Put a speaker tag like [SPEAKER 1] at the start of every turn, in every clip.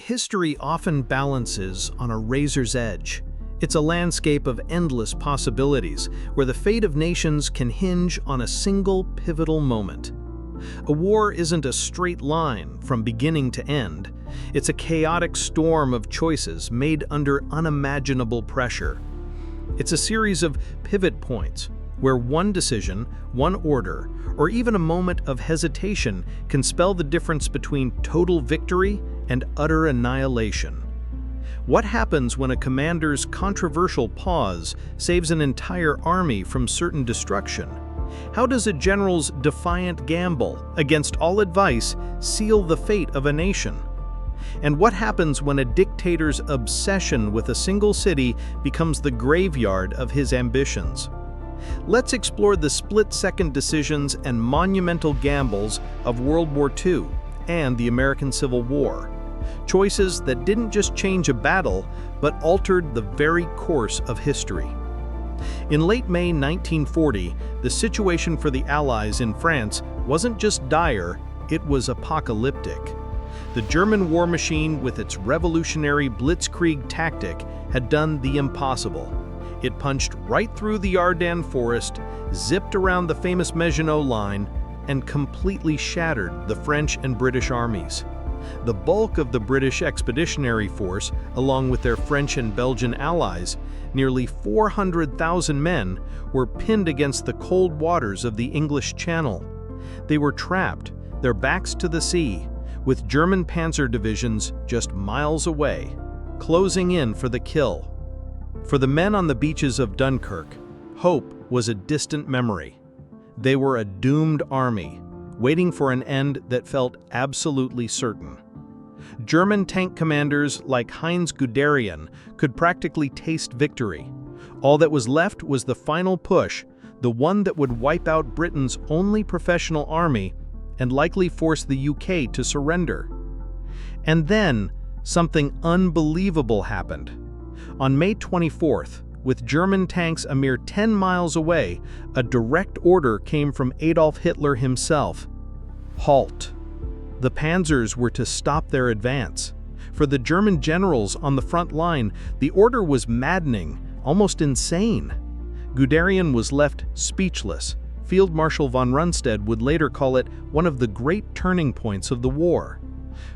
[SPEAKER 1] History often balances on a razor's edge. It's a landscape of endless possibilities, where the fate of nations can hinge on a single pivotal moment. A war isn't a straight line from beginning to end. It's a chaotic storm of choices made under unimaginable pressure. It's a series of pivot points, where one decision, one order, or even a moment of hesitation can spell the difference between total victory and utter annihilation. What happens when a commander's controversial pause saves an entire army from certain destruction? How does a general's defiant gamble against all advice seal the fate of a nation? And what happens when a dictator's obsession with a single city becomes the graveyard of his ambitions? Let's explore the split-second decisions and monumental gambles of World War II and the American Civil War. Choices that didn't just change a battle, but altered the very course of history. In late May 1940, the situation for the Allies in France wasn't just dire, it was apocalyptic. The German war machine, with its revolutionary blitzkrieg tactic, had done the impossible. It punched right through the Ardennes forest, zipped around the famous Maginot Line, and completely shattered the French and British armies. The bulk of the British Expeditionary Force, along with their French and Belgian allies, nearly 400,000 men, were pinned against the cold waters of the English Channel. They were trapped, their backs to the sea, with German panzer divisions just miles away, closing in for the kill. For the men on the beaches of Dunkirk, hope was a distant memory. They were a doomed army, waiting for an end that felt absolutely certain. German tank commanders like Heinz Guderian could practically taste victory. All that was left was the final push, the one that would wipe out Britain's only professional army and likely force the UK to surrender. And then, something unbelievable happened. On May 24th, with German tanks a mere 10 miles away, a direct order came from Adolf Hitler himself. Halt. The panzers were to stop their advance. For the German generals on the front line, the order was maddening, almost insane. Guderian was left speechless. Field Marshal von Rundstedt would later call it one of the great turning points of the war.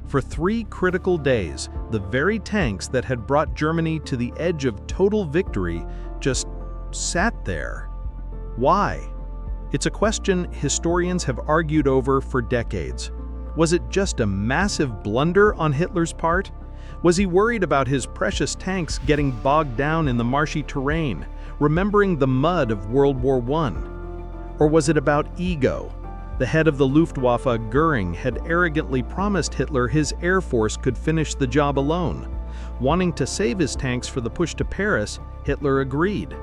[SPEAKER 1] For 3 critical days, the very tanks that had brought Germany to the edge of total victory just sat there. Why? It's a question historians have argued over for decades. Was it just a massive blunder on Hitler's part? Was he worried about his precious tanks getting bogged down in the marshy terrain, remembering the mud of World War I? Or was it about ego? The head of the Luftwaffe, Goering, had arrogantly promised Hitler his air force could finish the job alone. Wanting to save his tanks for the push to Paris, Hitler agreed.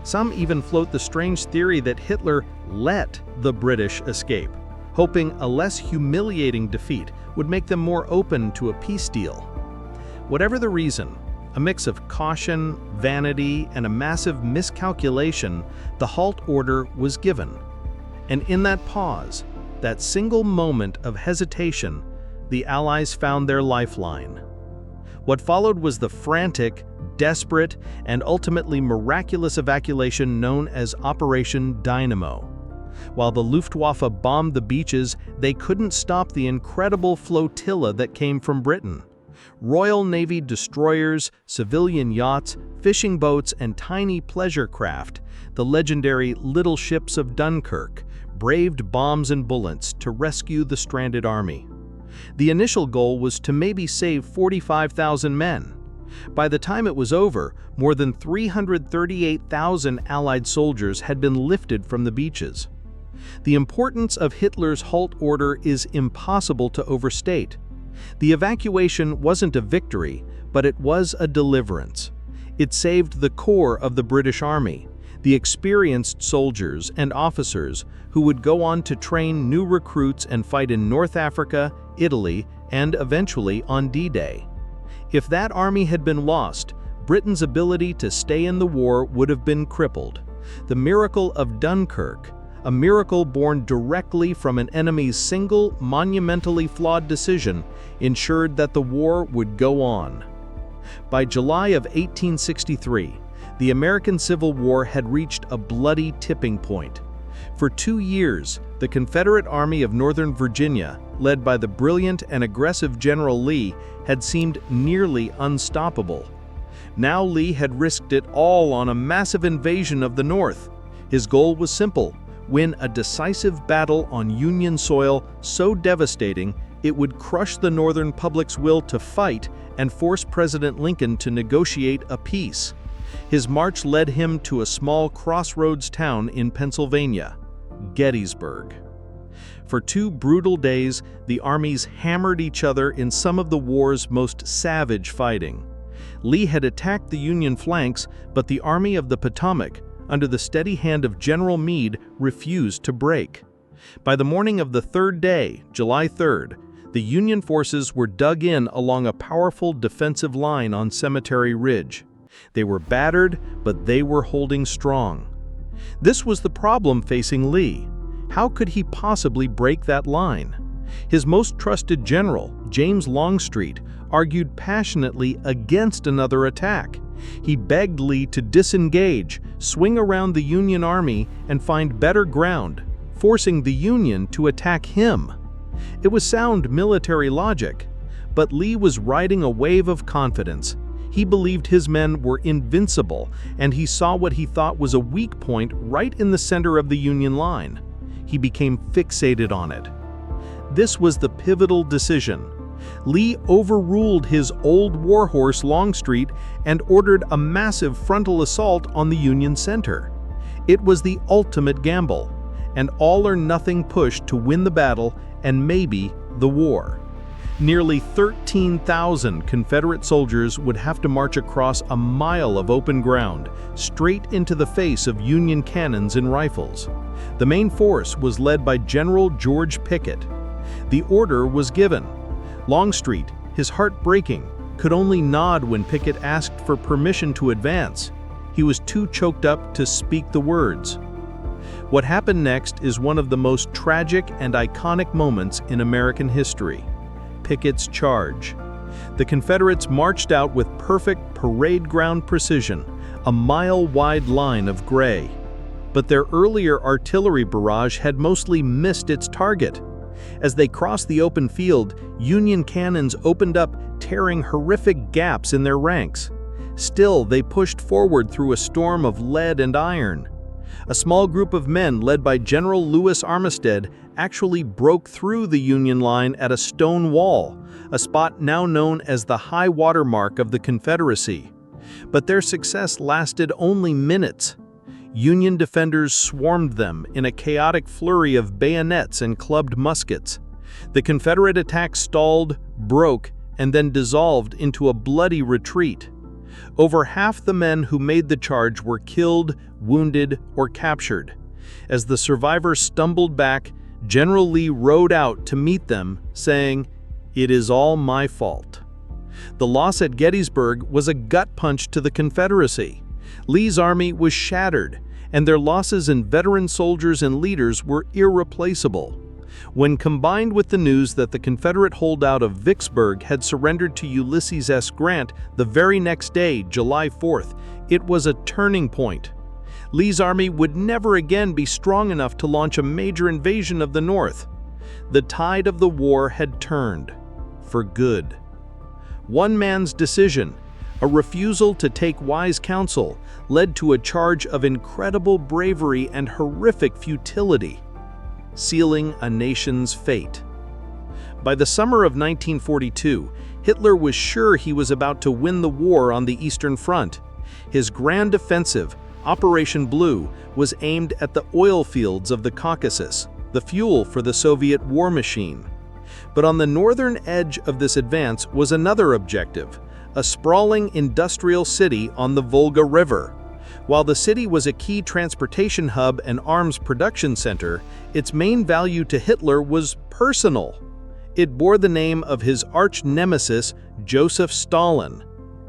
[SPEAKER 1] Some even float the strange theory that Hitler let the British escape, hoping a less humiliating defeat would make them more open to a peace deal. Whatever the reason, a mix of caution, vanity, and a massive miscalculation, the halt order was given. And in that pause, that single moment of hesitation, the Allies found their lifeline. What followed was the frantic, desperate, and ultimately miraculous evacuation known as Operation Dynamo. While the Luftwaffe bombed the beaches, they couldn't stop the incredible flotilla that came from Britain. Royal Navy destroyers, civilian yachts, fishing boats, and tiny pleasure craft, the legendary little ships of Dunkirk, braved bombs and bullets to rescue the stranded army. The initial goal was to maybe save 45,000 men. By the time it was over, more than 338,000 Allied soldiers had been lifted from the beaches. The importance of Hitler's halt order is impossible to overstate. The evacuation wasn't a victory, but it was a deliverance. It saved the core of the British Army, the experienced soldiers and officers who would go on to train new recruits and fight in North Africa, Italy, and eventually on D-Day. If that army had been lost, Britain's ability to stay in the war would have been crippled. The miracle of Dunkirk, a miracle born directly from an enemy's single, monumentally flawed decision, ensured that the war would go on. By July of 1863, the American Civil War had reached a bloody tipping point. For 2 years, the Confederate Army of Northern Virginia, led by the brilliant and aggressive General Lee, had seemed nearly unstoppable. Now Lee had risked it all on a massive invasion of the North. His goal was simple: win a decisive battle on Union soil so devastating it would crush the Northern public's will to fight and force President Lincoln to negotiate a peace. His march led him to a small crossroads town in Pennsylvania, Gettysburg. For 2 brutal days, the armies hammered each other in some of the war's most savage fighting. Lee had attacked the Union flanks, but the Army of the Potomac, under the steady hand of General Meade, refused to break. By the morning of the 3rd day, July 3rd, the Union forces were dug in along a powerful defensive line on Cemetery Ridge. They were battered, but they were holding strong. This was the problem facing Lee. How could he possibly break that line? His most trusted general, James Longstreet, argued passionately against another attack. He begged Lee to disengage, swing around the Union army, and find better ground, forcing the Union to attack him. It was sound military logic, but Lee was riding a wave of confidence. He believed his men were invincible, and he saw what he thought was a weak point right in the center of the Union line. He became fixated on it. This was the pivotal decision. Lee overruled his old warhorse Longstreet and ordered a massive frontal assault on the Union center. It was the ultimate gamble, an all-or-nothing push to win the battle and maybe the war. Nearly 13,000 Confederate soldiers would have to march across a mile of open ground, straight into the face of Union cannons and rifles. The main force was led by General George Pickett. The order was given. Longstreet, his heart breaking, could only nod when Pickett asked for permission to advance. He was too choked up to speak the words. What happened next is one of the most tragic and iconic moments in American history: Pickett's charge. The Confederates marched out with perfect parade ground precision, a mile-wide line of gray. But their earlier artillery barrage had mostly missed its target. As they crossed the open field, Union cannons opened up, tearing horrific gaps in their ranks. Still, they pushed forward through a storm of lead and iron. A small group of men led by General Lewis Armistead actually broke through the Union line at a stone wall, a spot now known as the high water mark of the Confederacy. But their success lasted only minutes. Union defenders swarmed them in a chaotic flurry of bayonets and clubbed muskets. The Confederate attack stalled, broke, and then dissolved into a bloody retreat. Over half the men who made the charge were killed, wounded, or captured. As the survivors stumbled back, General Lee rode out to meet them, saying, "It is all my fault." The loss at Gettysburg was a gut punch to the Confederacy. Lee's army was shattered, and their losses in veteran soldiers and leaders were irreplaceable. When combined with the news that the Confederate holdout of Vicksburg had surrendered to Ulysses S. Grant the very next day, July 4th, it was a turning point. Lee's army would never again be strong enough to launch a major invasion of the North. The tide of the war had turned, for good. One man's decision, a refusal to take wise counsel, led to a charge of incredible bravery and horrific futility, sealing a nation's fate. By the summer of 1942, Hitler was sure he was about to win the war on the Eastern Front. His grand offensive, Operation Blue, was aimed at the oil fields of the Caucasus, the fuel for the Soviet war machine. But on the northern edge of this advance was another objective: a sprawling industrial city on the Volga River. While the city was a key transportation hub and arms production center, its main value to Hitler was personal. It bore the name of his arch-nemesis, Joseph Stalin,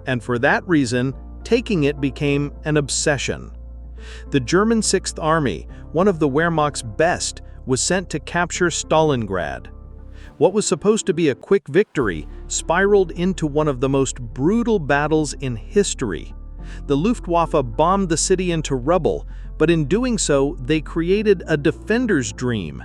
[SPEAKER 1] and for that reason, taking it became an obsession. The German Sixth Army, one of the Wehrmacht's best, was sent to capture Stalingrad. What was supposed to be a quick victory spiraled into one of the most brutal battles in history. The Luftwaffe bombed the city into rubble, but in doing so, they created a defender's dream.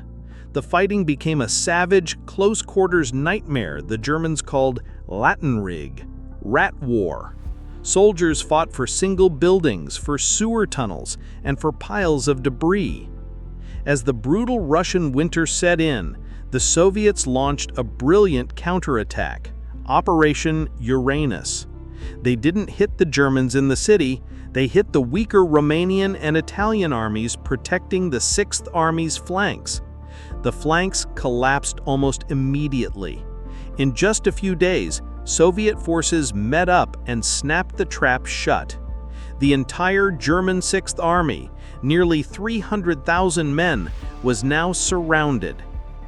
[SPEAKER 1] The fighting became a savage, close-quarters nightmare the Germans called Lattenrig, Rat War. Soldiers fought for single buildings, for sewer tunnels, and for piles of debris. As the brutal Russian winter set in, the Soviets launched a brilliant counterattack, Operation Uranus. They didn't hit the Germans in the city, they hit the weaker Romanian and Italian armies protecting the 6th Army's flanks. The flanks collapsed almost immediately. In just a few days, Soviet forces met up and snapped the trap shut. The entire German 6th Army, nearly 300,000 men, was now surrounded.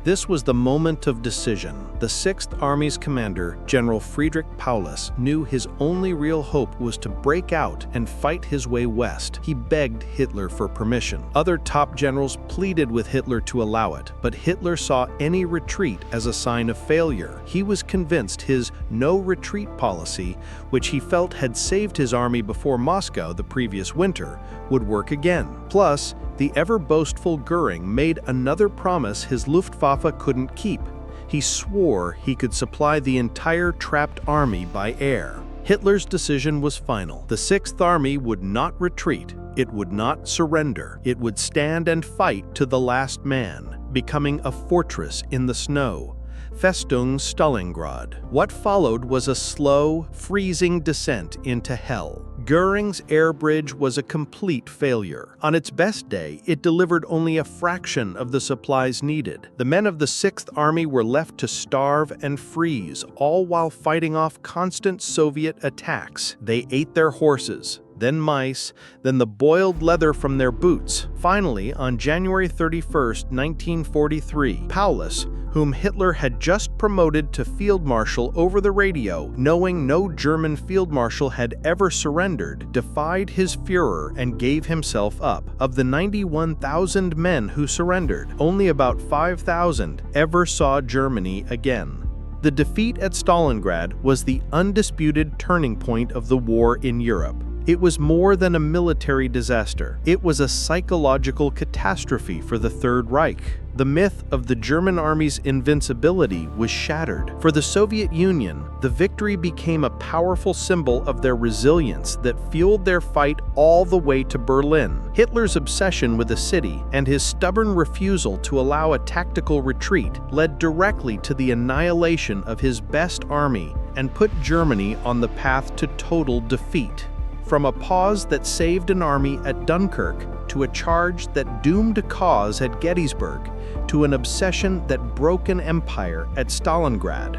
[SPEAKER 1] This was the moment of decision. The 6th Army's commander, General Friedrich Paulus, knew his only real hope was to break out and fight his way west. He begged Hitler for permission. Other top generals pleaded with Hitler to allow it, but Hitler saw any retreat as a sign of failure. He was convinced his no-retreat policy, which he felt had saved his army before Moscow the previous winter, would work again. Plus, the ever-boastful Göring made another promise his Luftwaffe couldn't keep. He swore he could supply the entire trapped army by air. Hitler's decision was final. The 6th Army would not retreat. It would not surrender. It would stand and fight to the last man, becoming a fortress in the snow. Festung Stalingrad. What followed was a slow, freezing descent into hell. Göring's air bridge was a complete failure. On its best day, it delivered only a fraction of the supplies needed. The men of the 6th Army were left to starve and freeze, all while fighting off constant Soviet attacks. They ate their horses, then mice, then the boiled leather from their boots. Finally, on January 31, 1943, Paulus, whom Hitler had just promoted to Field Marshal over the radio, knowing no German Field Marshal had ever surrendered, defied his Führer and gave himself up. Of the 91,000 men who surrendered, only about 5,000 ever saw Germany again. The defeat at Stalingrad was the undisputed turning point of the war in Europe. It was more than a military disaster. It was a psychological catastrophe for the Third Reich. The myth of the German army's invincibility was shattered. For the Soviet Union, the victory became a powerful symbol of their resilience that fueled their fight all the way to Berlin. Hitler's obsession with the city and his stubborn refusal to allow a tactical retreat led directly to the annihilation of his best army and put Germany on the path to total defeat. From a pause that saved an army at Dunkirk, to a charge that doomed a cause at Gettysburg, to an obsession that broke an empire at Stalingrad.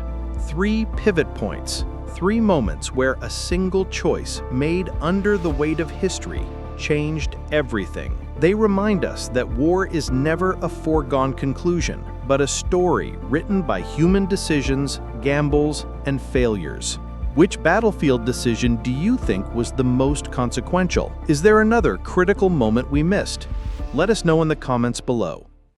[SPEAKER 1] 3 pivot points, 3 moments where a single choice made under the weight of history changed everything. They remind us that war is never a foregone conclusion, but a story written by human decisions, gambles, and failures. Which battlefield decision do you think was the most consequential? Is there another critical moment we missed? Let us know in the comments below.